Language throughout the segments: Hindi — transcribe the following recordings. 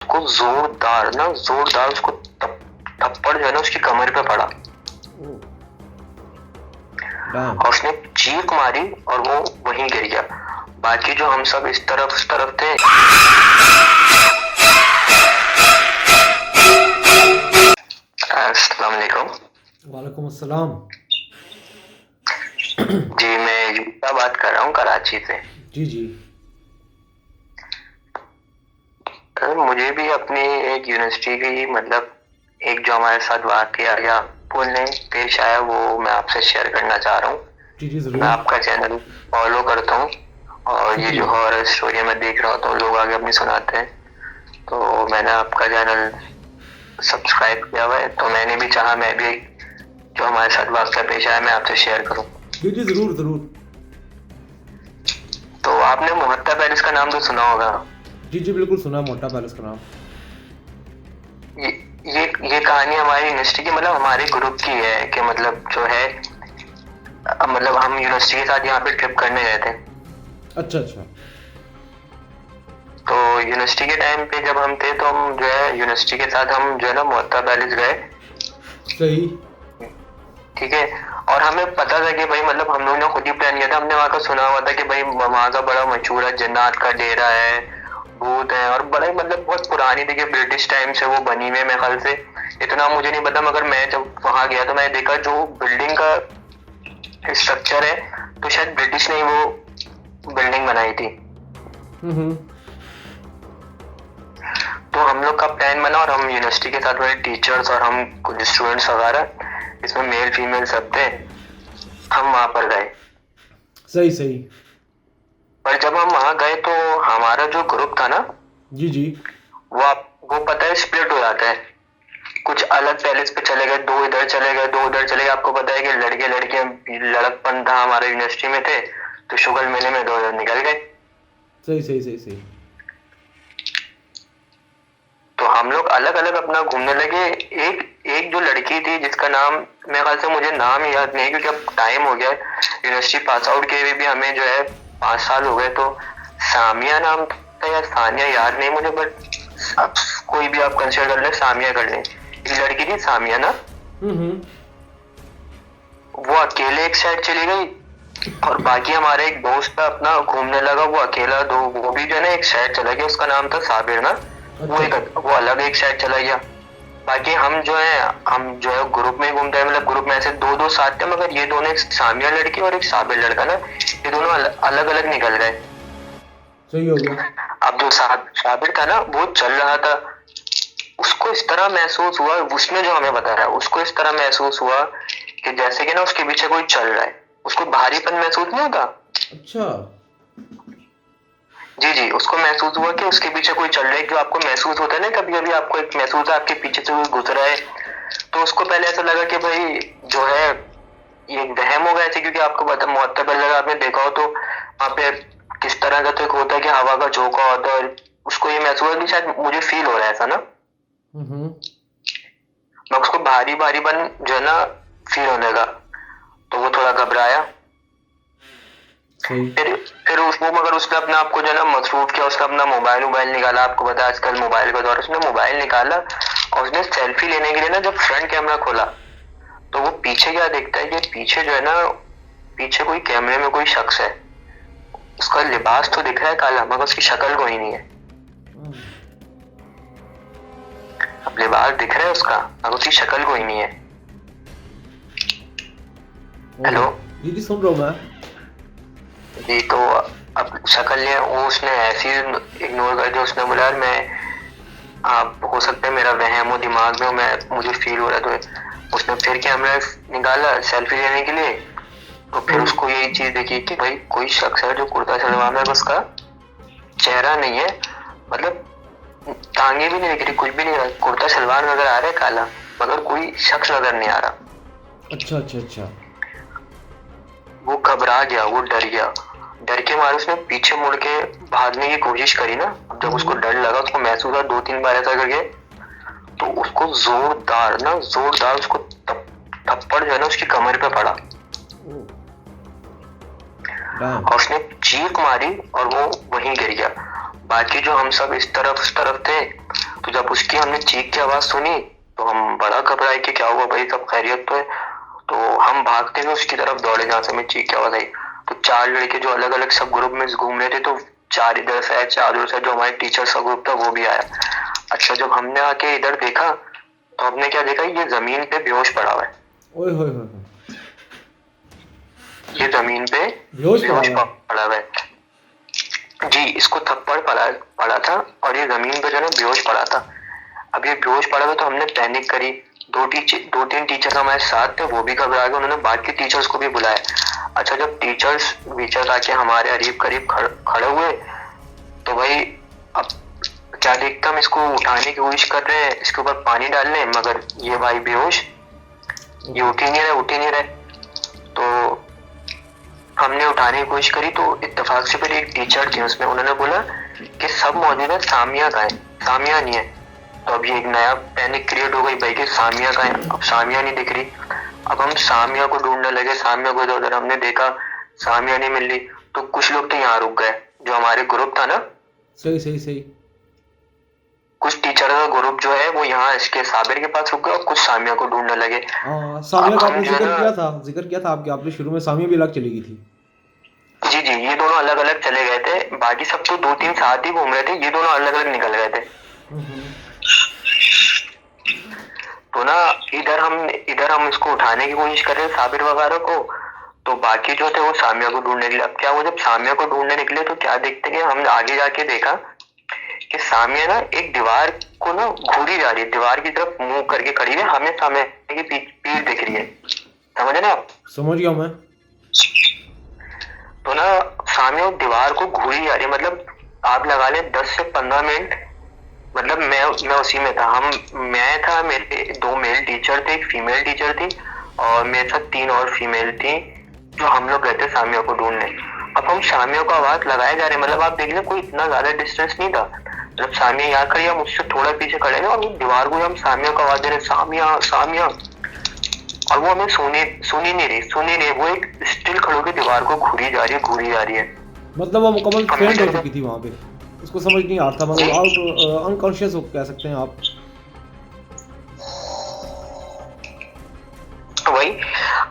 उसको जोरदार उसको थप्पड़ जो है ना उसकी कमर पे पड़ा और उसने चीख मारी और वो वहीं गिर गया। बाकी जो हम सब इस तरफ थे। अस्सलाम वालेकुम। वालेकुम अस्सलाम। जी मैं युक्ता बात कर रहा हूँ कराची से। जी जी। मुझे भी अपनी एक यूनिवर्सिटी की मतलब एक जो हमारे साथ वाकया या पुण्य पेश आया वो मैं आपसे शेयर करना चाह रहा हूँ। जी जी मैं ज़रूर। आपका चैनल फॉलो करता हूँ और ये जो शुक्रिया। हॉरर स्टोरी मैं देख रहा होता हूँ लोग आगे अपनी सुनाते हैं, तो मैंने आपका चैनल सब्सक्राइब किया हुआ है, तो मैंने भी चाहा मैं भी जो हमारे साथ वाकया पेश आया मैं आपसे शेयर करूँ। जी जी ज़रूर ज़रूर। तो आपने मोहत्ता पैलेस का नाम तो सुना होगा। जी जी बिल्कुल सुना मोटा पैलेस का नाम। ये ये कहानी हमारी यूनिवर्सिटी की मतलब हमारे ग्रुप की है कि मतलब जो है मतलब हम यूनिवर्सिटी के साथ यहाँ पे ट्रिप करने गए थे। अच्छा अच्छा। तो यूनिवर्सिटी के टाइम पे जब हम थे तो हम जो है यूनिवर्सिटी के साथ हम जो है ना मोहत्ता पैलेस गए। सही। ठीक है। और हमें पता था कि भाई मतलब हम लोग ने खुद ही प्लान किया था, हमने वहाँ का सुना हुआ था कि भाई वहाँ का बड़ा मशहूर है, जन्नत का डेरा है, भूत है और बड़ा ही मतलब बहुत पुरानी देखिए ब्रिटिश टाइम से वो बनी हुई है। मेरे ख्याल से इतना मुझे नहीं पता, मगर मैं जब वहाँ गया तो मैंने देखा जो बिल्डिंग का स्ट्रक्चर है तो शायद ब्रिटिश ने ही वो बिल्डिंग बनाई थी। तो हम लोग का प्लान बना और हम यूनिवर्सिटी के साथ वाले टीचर्स और हम कुछ स्टूडेंट्स वगैरह इसमें मेल फीमेल सब थे, हम वहां पर गए। सही सही। पर जब हम वहां गए तो हमारा जो ग्रुप था ना जी जी। वो पता है स्प्लिट हो जाता है। कुछ अलग पैलेस पे चले गए, दो इधर चले गए, दो उधर चले गए। आपको पता है कि लड़के लड़के लड़कपन था हमारे यूनिवर्सिटी में थे, तो शुगल मेले में दो इधर निकल गए। सही सही सही सही। तो हम लोग अलग अलग अपना घूमने लगे। एक एक जो लड़की थी जिसका नाम मेरे ख्याल से मुझे नाम याद नहीं है क्योंकि अब टाइम हो गया है, यूनिवर्सिटी पास आउट किए हुए भी हमें जो है 5 साल हो गए। तो सामिया नाम था या सानिया याद नहीं मुझे, बट अब कोई भी आप कंसिडर कर ले, सामिया कर ले। एक लड़की थी सामिया ना, वो अकेले एक साइड चली गई और बाकी हमारे एक दोस्त था अपना घूमने लगा, वो अकेला दो वो भी जो है ना एक साइड चला गया। उसका नाम था साबिर ना, वो अलग एक साइड चला गया। बाकी हम जो है ग्रुप में घूमते हैं, मतलब ग्रुप में ऐसे दो दो साथ थे, मगर ये दोनों एक सामिया लड़की और एक साबिर लड़का ना, ये दोनों अलग अलग निकल गए। सही हो गया। अब जो साबिर था ना वो चल रहा था, उसको इस तरह महसूस हुआ, उसने जो हमें बताया उसको इस तरह महसूस हुआ कि जैसे कि ना उसके पीछे कोई चल रहा है। उसको भारीपन महसूस नहीं होता। अच्छा। जी जी, उसको महसूस हुआ कि उसके पीछे कोई चल रहा है। जो आपको महसूस होता है ना कभी कभी आपको एक महसूस है आपके पीछे से कोई गुजरा है, तो उसको पहले ऐसा लगा कि भाई जो है ये वहम होगा ऐसे, क्योंकि आपको पता मुहत्ता पैलेस अगर आपने देखा हो तो वहाँ पे किस तरह का तो एक होता है कि हवा का झोंका होता है, और उसको ये महसूस हुआ कि शायद मुझे फील हो रहा है ऐसा ना। मैं उसको भारी भारीपन जो है ना फील होने लगा, तो वो थोड़ा घबराया। सही। फिर उसको मगर उसने अपने आप को जो है ना मसरूफ किया, उसने अपना मोबाइल निकाला। आपको पता है आजकल मोबाइल का दौर, उसने मोबाइल निकाला और उसने सेल्फी लेने के लिए ना जब फ्रंट कैमरा खोला तो वो पीछे क्या देखता है कि पीछे जो है ना पीछे कोई कैमरे में कोई शख्स है। उसका लिबास तो दिख रहा है काला, मगर उसकी शक्ल कोई नहीं है। अब लिबास दिख रहा है उसका मगर उसकी शक्ल कोई नहीं है। हेलो जी जी सुन रहा हूँ मैं। जी, तो अब शक्ल ने वो उसने ऐसी इग्नोर कर दिया। उसने बोला यार मैं आप हो सकता है मेरा वहम हो, दिमाग में मैं मुझे फील हो रहा है। तो उसने फिर कैमरा निकाला सेल्फी लेने के लिए, तो फिर उसको यही चीज देखी कि भाई कोई शख्स है जो कुर्ता सलवार में, उसका चेहरा नहीं है, मतलब टांगे भी नहीं दिख रही, कुछ भी नहीं रहा, कुर्ता सलवार नजर आ रहा है काला, मगर कोई शख्स नजर नहीं आ रहा। अच्छा अच्छा अच्छा। वो घबरा गया, वो डर गया। डर के मारे उसने पीछे मुड़ के भागने की कोशिश करी ना। अब जब उसको डर लगा, उसको महसूस हुआ 2-3 बार ऐसा करके, तो उसको जोरदार उसको थप्पड़ जो है ना उसकी कमर पे पड़ा और उसने चीख मारी और वो वहीं गिर गया। बाकी जो हम सब इस तरफ थे तो जब उसकी हमने चीख की आवाज सुनी तो हम बड़ा घबराए कि क्या हुआ भाई, सब खैरियत तो है। तो हम भागते हुए उसकी तरफ दौड़े जहाँ से हमें चीख की आवाज आई। तो 4 लड़के जो अलग अलग सब ग्रुप में घूम रहे थे, तो 4 इधर से आए, 4 उधर से, जो हमारे टीचर्स का ग्रुप था वो भी आया। अच्छा, जब हमने आके इधर देखा तो हमने क्या देखा, ये जमीन पे बेहोश पड़ा हुआ है। ओए होए होए होए। ये जमीन पे बेहोश पड़ा बेहोश हुआ है। पड़ा हुआ है जी। इसको थप्पड़ पड़ा पड़ा था और ये जमीन पे जो है ना बेहोश पड़ा था। अब ये बेहोश पड़ा हुआ तो हमने पैनिक करी। 2-3 टीचर हमारे साथ थे, वो भी घबरा गए, उन्होंने बाकी टीचर्स को भी बुलाया। अच्छा, जब टीचर्स आके हमारे करीब करीब खड़े हुए तो भाई अब क्या देखते, हम इसको उठाने की कोशिश कर रहे हैं, इसके ऊपर पानी डालने, मगर ये भाई बेहोश, ये उठ ही नहीं रहे। तो हमने उठाने की कोशिश करी तो इत्तेफाक से फिर एक टीचर थी उसमें, उन्होंने बोला कि सब मौजूद है, सामिया का है, सामिया नहीं है। तो अभी एक नया पैनिक क्रिएट हो गई भाई कि सामिया का है। अब सामिया नहीं दिख रही। अब हम सामिया को ढूंढने लगे, सामिया को इधर उधर हमने देखा, सामिया नहीं मिल रही। तो कुछ लोग तो यहाँ रुक गए, जो हमारे ग्रुप था ना, सही सही सही। कुछ टीचर का ग्रुप जो है वो यहाँ इसके साबिर के पास रुक गए और कुछ सामिया को ढूंढने लगे। सामिया अब का हम आपने जो है जिक्र ना, किया था, आपने शुरू में सामिया भी अलग चली गई थी। जी जी, ये दोनों अलग अलग चले गए थे, बाकी सब तो 2-3 साथ ही घूम रहे थे, ये दोनों अलग अलग निकल गए थे। तो ना इधर हम इसको उठाने की कोशिश कर रहे हैं साबिर वगैरह को। तो बाकी जो थे वो सामिया को ढूंढने निकले। अब क्या हुआ, जब सामिया को ढूंढने निकले तो क्या देखते कि हमने आगे जाके देखा कि सामिया ना एक दीवार को ना घूरी जा रही है, दीवार की तरफ मुंह करके खड़ी है, हमें सामने की पीठ दिख रही है। समझ रहे आप? समझ गया मैं। तो ना सामिया दीवार को घूरी जा रही है, मतलब आप लगा ले 10 से 15 मिनट। मतलब मैं उसी में था, मैं था, मेरे 2 मेल टीचर थे, एक फीमेल टीचर थी और मेरे साथ 3 और फीमेल थी, जो हम लोग गए थे सामिया को ढूंढने। अब हम सामिया को आवाज लगाए जा रहे हैं, मतलब आप देख लें कोई इतना ज्यादा डिस्टेंस नहीं था। जब सामिया यहाँ खड़ी, हम उससे थोड़ा पीछे खड़े हैं और दीवार को हम सामिया को आवाज दे रहे, सामिया सामिया, और वो हमें सुनी नहीं रही। वो एक स्टिल खड़े होकर दीवार को घूरी जा रही है। मतलब वो मुकम्मल फेंट हो चुकी थी वहां पे, उसको समझ नहीं आ रहा था, मतलब आउट अनकॉन्शियस हो कह सकते हैं आप। वही,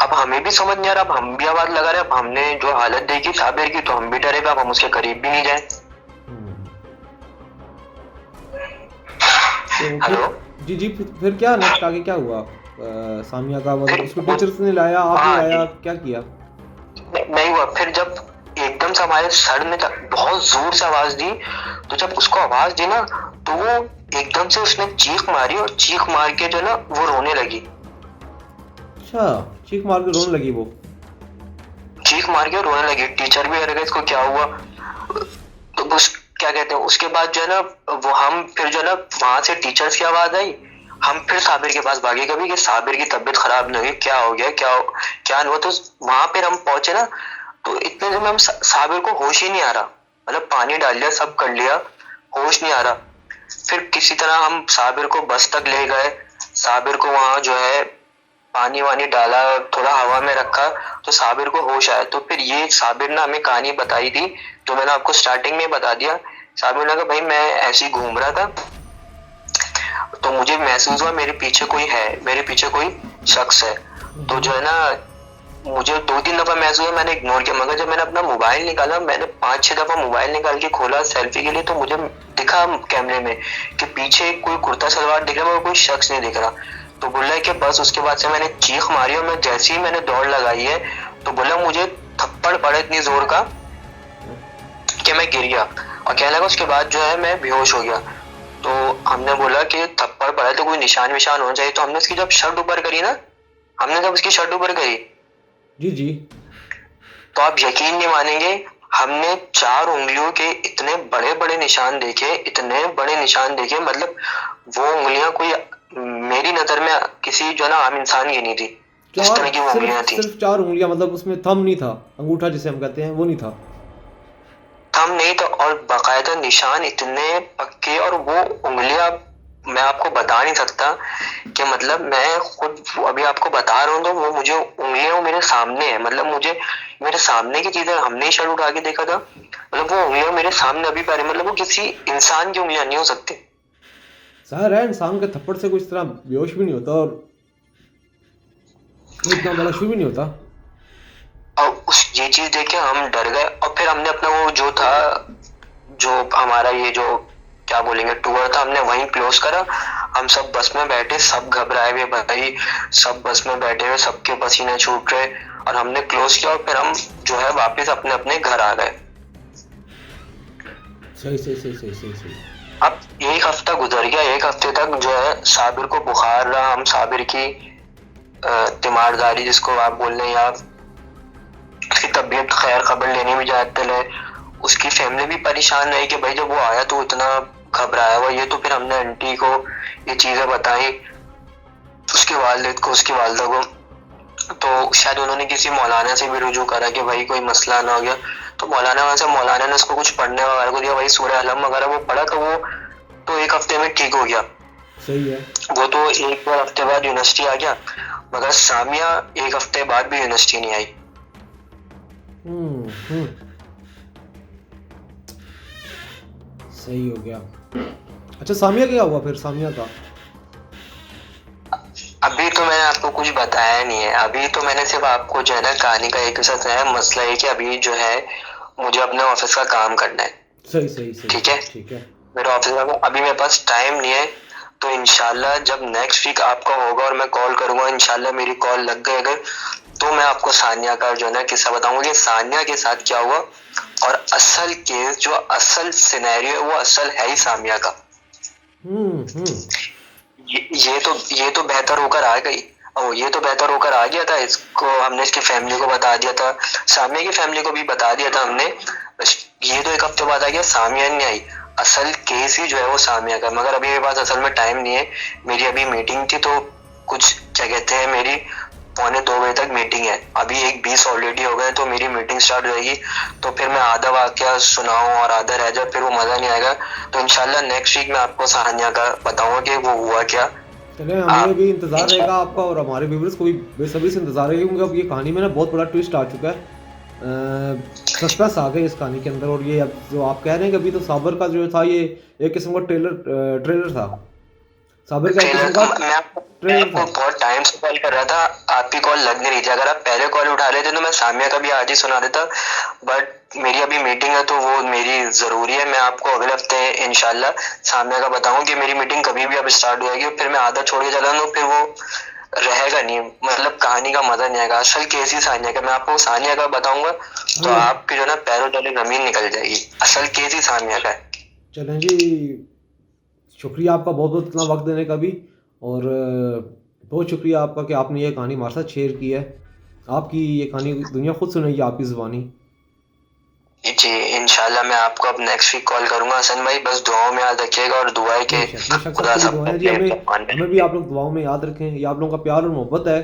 अब हमें भी समझ नहीं आ रहा, अब हम भी आवाज लगा रहे, अब हमने जो हालत देखी साबिर की तो हम भी डरे, अब हम उसके करीब भी नहीं जाए। हेलो जी जी, फिर क्या नेक्स्ट आगे क्या हुआ? सामिया का मतलब उसको टीचर्स ने लाया, आपने लाया, क्या किया? नहीं हुआ। फिर जब एकदम से हमारे सर ने बहुत जोर से आवाज दी, तो जब उसको आवाज दी ना तो वो एकदम से उसने चीख मारी और चीख मार के जो ना वो रोने लगी। अच्छा, चीख मार के रोने लगी वो? चीख मार के रोने लगी। टीचर भी अरे इसको क्या हुआ, तो उस क्या कहते हैं, उसके बाद जो है ना वो हम फिर जो है ना वहां से टीचर्स की आवाज आई, हम फिर साबिर के पास भागे कभी कि साबिर की तबीयत खराब नहीं हुई, क्या हो गया, क्या नहीं हुआ। तो वहां पर हम पहुंचे ना तो इतने दिन में हम साबिर को होश ही नहीं आ रहा, मतलब पानी डाल लिया, सब कर लिया, होश नहीं आ रहा। फिर किसी तरह हम साबिर को बस तक ले गए, साबिर को वहां जो है पानी वानी डाला, थोड़ा हवा में रखा तो साबिर को होश आया। तो फिर ये साबिर ने हमें कहानी बताई थी जो मैंने आपको स्टार्टिंग में बता दिया। साबिर ने कहा भाई मैं ऐसे ही घूम रहा था तो मुझे महसूस हुआ मेरे पीछे कोई है, मेरे पीछे कोई शख्स है। तो जो है ना मुझे 2-3 दफा महसूस हुआ, मैंने इग्नोर किया, मगर जब मैंने अपना मोबाइल निकाला, मैंने 5-6 दफा मोबाइल निकाल के खोला सेल्फी के लिए, तो मुझे दिखा कैमरे में कि पीछे कोई कुर्ता सलवार दिख रहा है मगर कोई शख्स नहीं दिख रहा। तो बोला है कि बस उसके बाद से मैंने चीख मारी और मैं जैसे ही मैंने दौड़ लगाई है तो बोला मुझे थप्पड़ पड़ा इतनी जोर का कि मैं गिर गया, और कहने लगा उसके बाद जो है मैं बेहोश हो गया। तो हमने बोला कि थप्पड़ पड़ा तो कोई निशान विशान होना चाहिए। तो हमने उसकी जब शर्ट ऊपर करी ना, हमने जब उसकी शर्ट ऊपर करी जी जी, तो आप यकीन नहीं मानेंगे, हमने 4 उंगलियों के इतने बड़े बड़े निशान देखे, इतने बड़े निशान देखे, मतलब वो उंगलियां कोई मेरी नजर में किसी जो ना आम इंसान की नहीं थी, इस तरह की उंगलियां थी। सिर्फ 4 उंगलियां, मतलब उसमें थंब नहीं था, अंगूठा जिसे हम कहते हैं वो नहीं था? थंब नहीं था, और बाकायदा निशान इतने पक्के, और वो उंगलियां मैं आपको बता नहीं सकता कि मतलब मैं खुद अभी आपको बता रहा हूँ तो वो मुझे उंगलियां मेरे सामने है, मतलब मुझे मेरे सामने की चीजें, हमने शर्ट उठा के देखा था, मतलब वो उंगलियां मेरे सामने अभी पा रही, मतलब वो किसी इंसान की उंगलियां नहीं हो सकती। ज़ाहिर है इंसान के थप्पड़ से कुछ तरह बेहोश भी नहीं होता और कोई इतना बड़ा इशू भी नहीं होता। और उस ये चीज देख के हम डर गए, और फिर हमने अपना वो जो था, जो हमारा ये जो क्या बोलेंगे टूर था, हमने वहीं क्लोज करा। हम सब बस में बैठे, सब घबराए हुए भाई, सब बस में बैठे हुए, सबके पसीने छूट रहे, और हमने क्लोज किया, और फिर हम जो है वापस अपने अपने घर आ गए। सही सही सही सही सही सही। अब एक हफ्ता गुजर गया, एक हफ्ते तक जो है साबिर को बुखार रहा। हम साबिर की तीमारदारी जिसको आप बोल रहे हैं, या उसकी तबीयत खैर खबर लेने में जाते रहे। उसकी फैमिली भी परेशान रही कि भाई जब वो आया तो इतना घबराया हुआ ये। तो फिर हमने आंटी को ये चीजें बताई, उसके वालिद को, उसकी वालदा को। तो शायद उन्होंने किसी मौलाना से भी रुजू करा कि भाई कोई मसला ना हो गया। तो मौलाना ने उसको कुछ पढ़ने वगैरह को दिया, भाई सूरह अलम वगैरह वो पढ़ा, तो वो तो एक हफ्ते में ठीक हो गया। सही है। वो तो एक दो हफ्ते बाद यूनिवर्सिटी आ गया, मगर सामिया एक हफ्ते बाद भी यूनिवर्सिटी नहीं आई। हम्म। सही हो गया। अच्छा सामिया क्या हुआ फिर, सामिया का? अभी तो मैंने आपको कुछ बताया नहीं है। अभी तो मैंने सिर्फ आपको जो है ना कहानी का एक हिस्सा सुनाया। मसला है कि अभी जो है मुझे अपने ऑफिस का काम करना है। सही सही सही। ठीक है, ठीक है। मेरे ऑफिस का अभी मेरे पास टाइम नहीं है। तो इंशाल्लाह जब नेक्स्ट वीक आपका होगा और मैं कॉल करूंगा, इंशाल्लाह मेरी कॉल लग गई अगर, तो मैं आपको सानिया का जो है ना किस्सा बताऊंगा कि सानिया के साथ क्या हुआ। और असल केस, जो असल सिनेरियो है, वो असल है ही सामिया का। ये तो बेहतर होकर आ गई, और ये तो बेहतर होकर आ गया था। इसको हमने इसकी फैमिली को बता दिया था, सामिया की फैमिली को भी बता दिया था हमने। ये तो एक हफ्ते बाद आ गया, सामिया नहीं आई। असल केस ही जो है वो सामिया का। मगर अभी मेरे पास असल में टाइम नहीं है। मेरी अभी मीटिंग थी, तो कुछ क्या कहते हैं, मेरी 1:45 तक मीटिंग है। अभी 1:20 ऑलरेडी हो गए, तो मेरी मीटिंग स्टार्ट हो जाएगी। तो फिर मैं आधा वाक्या सुनाऊं और आधा रह जाए, फिर वो मजा नहीं आएगा। तो इंशाल्लाह नेक्स्ट वीक मैं आपको सानिया का बताऊंगा कि वो हुआ क्या। चले, हमें भी इंतज़ार रहेगा आपका और हमारे व्यूवर्स को भी बेसब्री से इंतज़ार रहेगा, क्योंकि अब ये कहानी में ना बहुत बड़ा ट्विस्ट आ चुका है। सस्पेंस आ गई इस कहानी के अंदर। और ये अब जो आप कह रहे हैं कि अभी तो साबर का जो था ये एक किस्म का ट्रेलर था। साबर का एक किस्म का मैं ट्रेलर आपको था। बहुत टाइम से कॉल कर रहा था, आपकी कॉल लग नहीं रही थी। अगर आप पहले कॉल उठा लेते तो मैं सामिया का भी आज ही सुना देता। बट मेरी अभी मीटिंग है, तो वो मेरी जरूरी है। मैं आपको अगले हफ्ते इंशाल्लाह सामिया का बताऊंगा कि मेरी मीटिंग कभी भी अब स्टार्ट हो जाएगी। फिर मैं आधा छोड़ के चला तो फिर वो रहेगा नहीं, मतलब कहानी का मजा नहीं आएगा। असल केस ही सानिया का, मैं आपको सानिया का बताऊंगा तो आपकी जो ना पैरों तले जमीन निकल जाएगी। असल केस ही सानिया का है। चलें जी, शुक्रिया आपका बहुत बहुत इतना वक्त देने का भी। और बहुत शुक्रिया आपका कि आपने ये कहानी हमारे साथ शेयर की है। आपकी ये कहानी दुनिया खुद सुनेगी आपकी ज़ुबानी। जी इंशाल्लाह मैं आपको अब नेक्स्ट वीक कॉल करूंगा हसन भाई। बस दुआओं में याद रखिएगा, और दुआ है कि बेशक खुदा सबके लिए दुआएं सबको हैं जी। अपने हमें हमें भी आप लोग दुआओं में याद रखें। ये आप लोगों का प्यार और मोहब्बत है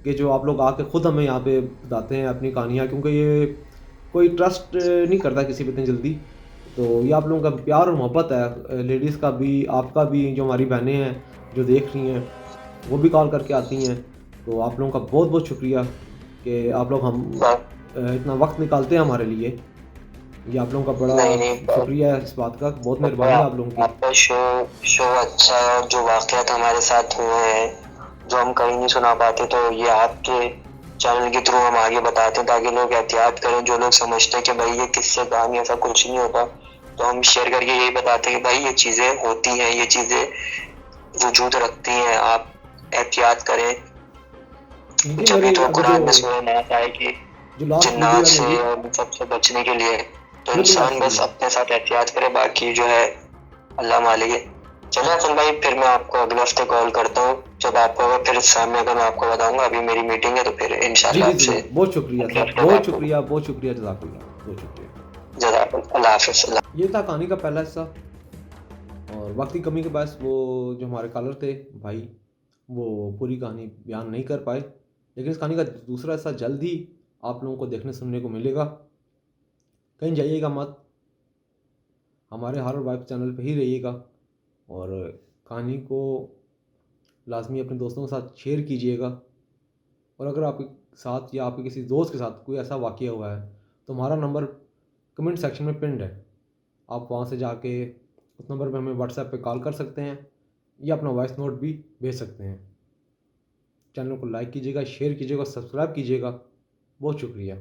कि जो आप लोग आके ख़ुद हमें यहाँ पे बताते हैं अपनी कहानियाँ, क्योंकि ये कोई ट्रस्ट नहीं करता किसी पे इतनी जल्दी। तो ये आप लोगों का प्यार और मोहब्बत है, लेडीज़ का भी, आपका भी, जो हमारी बहनें हैं जो देख रही हैं वो भी कॉल करके आती हैं। तो आप लोगों का बहुत बहुत शुक्रिया कि आप लोग हम इतना वक्त निकालते हैं हमारे लिए। ये आप लोगों का बड़ा शुक्रिया है इस बात का, बहुत मेहरबानी है आप लोगों की। आपका शो अच्छा है, और जो वाक़यात हमारे साथ हुए हैं जो हम कहीं नहीं सुना पाते, तो ये आपके चैनल के थ्रू हम आगे बताते हैं ताकि लोग एहतियात करें। जो लोग समझते हैं कि भाई ये किससे कहानी, ऐसा कुछ नहीं होता, तो हम शेयर करके यही बताते हैं कि भाई ये चीज़ें होती हैं, ये चीज़ें वजूद रखती हैं, आप एहतियात करें। जब भी तो कुरान में सूरह नास आए कि जिन्नात से और इन सब से बचने के लिए, तो इंसान बस अपने साथ एहतियात करे, बाकी जो है अल्लाह मालिक है। चलो हसन भाई, फिर मैं आपको अगले हफ्ते कॉल करता हूँ जब आपको होगा, फिर सामने का मैं आपको बताऊंगा। अभी मेरी मीटिंग है, तो फिर इंशाल्लाह आपसे बहुत शुक्रिया सर, बहुत शुक्रिया, बहुत शुक्रिया, जज़ाकल्लाह, बहुत शुक्रिया, जज़ाकल्लाह, अल्लाह हाफ़िज़। ये था कहानी का पहला हिस्सा। और वक्त की कमी के बायस वो जो हमारे कॉलर थे भाई वो पूरी कहानी बयान नहीं कर पाए, लेकिन इस कहानी का दूसरा हिस्सा जल्द ही आप लोगों को देखने सुनने को मिलेगा। कहीं जाइएगा मत, हमारे हॉरर वाइब चैनल पे ही रहिएगा। और कहानी को लाजमी अपने दोस्तों के साथ शेयर कीजिएगा। और अगर आपके साथ या आपके किसी दोस्त के साथ कोई ऐसा वाक़या हुआ है तो हमारा नंबर कमेंट सेक्शन में पिन्ड है, आप वहाँ से जाके उस नंबर पे हमें व्हाट्सएप पे कॉल कर सकते हैं या अपना वॉइस नोट भी भेज सकते हैं। चैनल को लाइक कीजिएगा, शेयर कीजिएगा, सब्सक्राइब कीजिएगा। बहुत शुक्रिया।